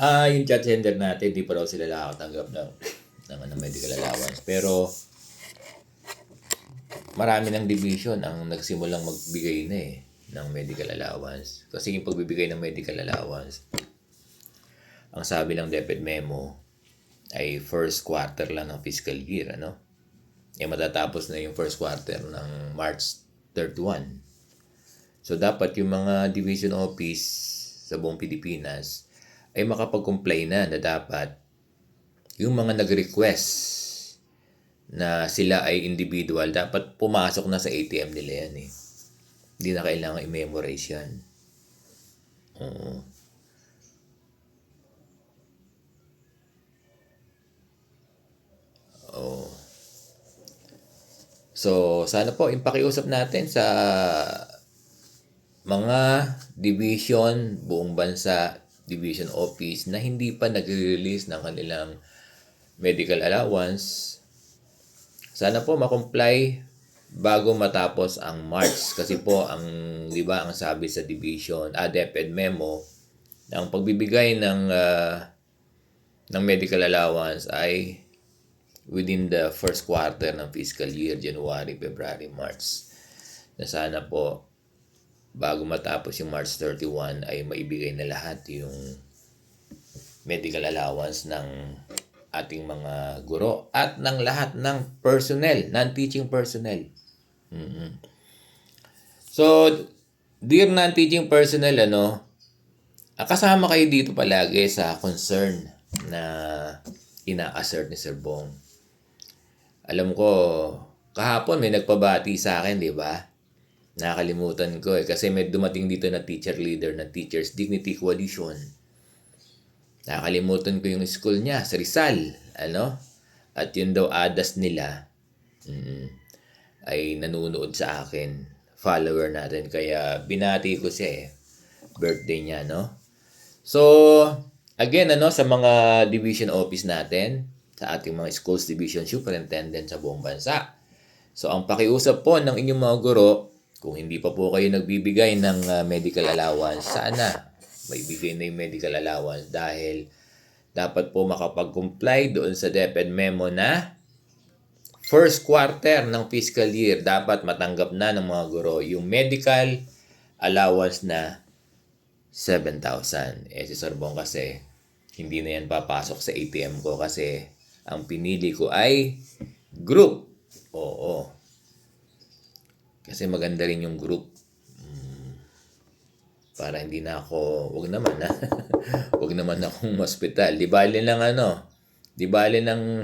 Yung chat center natin, di pa raw sila nakakatanggap ng medical allowance. Pero marami ng division ang nagsimulang magbigay na ng medical allowance. Kasi yung pagbibigay ng medical allowance, ang sabi ng DepEd memo ay first quarter lang ng fiscal year, ano? Matatapos na yung first quarter ng March 31. So, dapat yung mga division office sa buong Pilipinas ay makapag-comply na dapat yung mga nag-request na sila ay individual, dapat pumasok na sa ATM nila yan . Hindi na kailangan i-memorize yan. Oo. Oo. So, sana po ipakiusap natin sa mga division, buong bansa, division office na hindi pa nag-release ng kanilang medical allowance. Sana po ma-comply bago matapos ang March. Kasi po, di ba, ang sabi sa division, DepEd memo, ang pagbibigay ng medical allowance ay within the first quarter ng fiscal year, January, February, March. Na sana po, bago matapos yung March 31, ay maibigay na lahat yung medical allowance ng ating mga guro at ng lahat ng personnel, non-teaching personnel. So, dear non-teaching personnel, kasama kayo dito palagi sa concern na ina-assert ni Sir Bong. Alam ko, kahapon may nagpabati sa akin, di ba? Nakalimutan ko kasi may dumating dito na teacher leader ng Teachers Dignity Coalition. Nakalimutan ko yung school niya sa Rizal, At yun daw ADAS nila ay nanunood sa akin, follower natin, kaya binati ko siya birthday niya, So, again, sa mga division office natin, sa ating mga schools division superintendent sa buong bansa. So, ang pakiusap po ng inyong mga guro, kung hindi pa po kayo nagbibigay ng medical allowance, sana may bigay na yung medical allowance dahil dapat po makapag-comply doon sa DepEd memo na first quarter ng fiscal year, dapat matanggap na ng mga guro yung medical allowance na 7,000. Si Sir Bong kasi, hindi na yan papasok sa ATM ko kasi ang pinili ko ay group. Oo. Kasi maganda rin yung group. Para hindi na ako, wag naman akong hospital. Di bali lang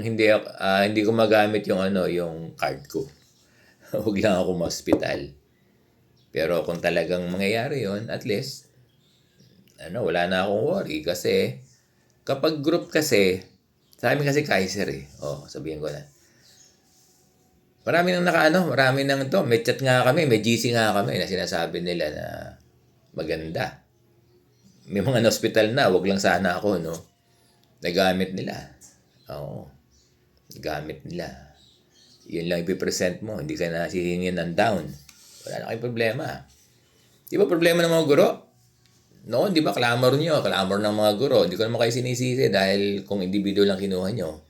hindi ko magamit yung yung card ko. Wag lang ako hospital. Pero kung talagang mangyayari yon, at least wala na akong worry kasi kapag group kasi, sa amin kasi Kaiser sabihin ko na. Marami nang may chat nga kami, may GC nga kami na sinasabi nila na maganda. May mga hospital na, wag lang sana ako, nagamit nila. Oo. Gamit nila. Yun lang ipipresent mo, hindi ka na hihingin ng down. Wala na kayong problema. Di ba problema ng mga guro? Noon, di ba, clamor ng mga guro. Hindi ko naman kayo sinisisi dahil kung individual lang kinuha nyo.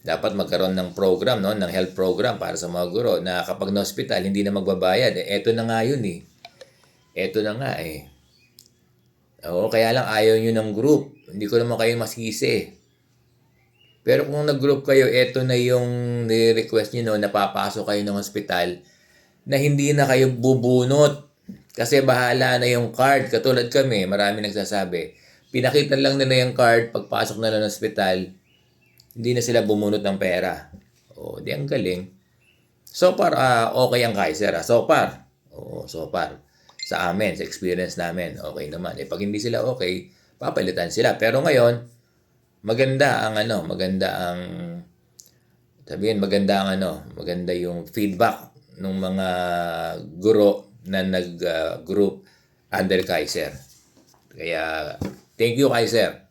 Dapat magkaroon ng program, ng health program para sa mga guro na kapag na-hospital, hindi na magbabayad. Eto na nga yun Eto na nga Oo, kaya lang ayaw nyo ng group. Hindi ko naman kayo masisi. Pero kung nag-group kayo, eto na yung ni-request nyo, napapasok kayo ng hospital na hindi na kayo bubunot. Kasi bahala na yung card. Katulad kami, marami nagsasabi, pinakita lang nila yung card, pagpasok na lang ng hospital, hindi na sila bumunot ng pera. Di ang galing. So far, okay ang Kaiser. So far. So far. Sa amin, sa experience namin, okay naman. Pag hindi sila okay, papalitan sila. Pero ngayon, maganda yung feedback ng mga guro na nag-group under Kaiser. Kaya, thank you Kaiser.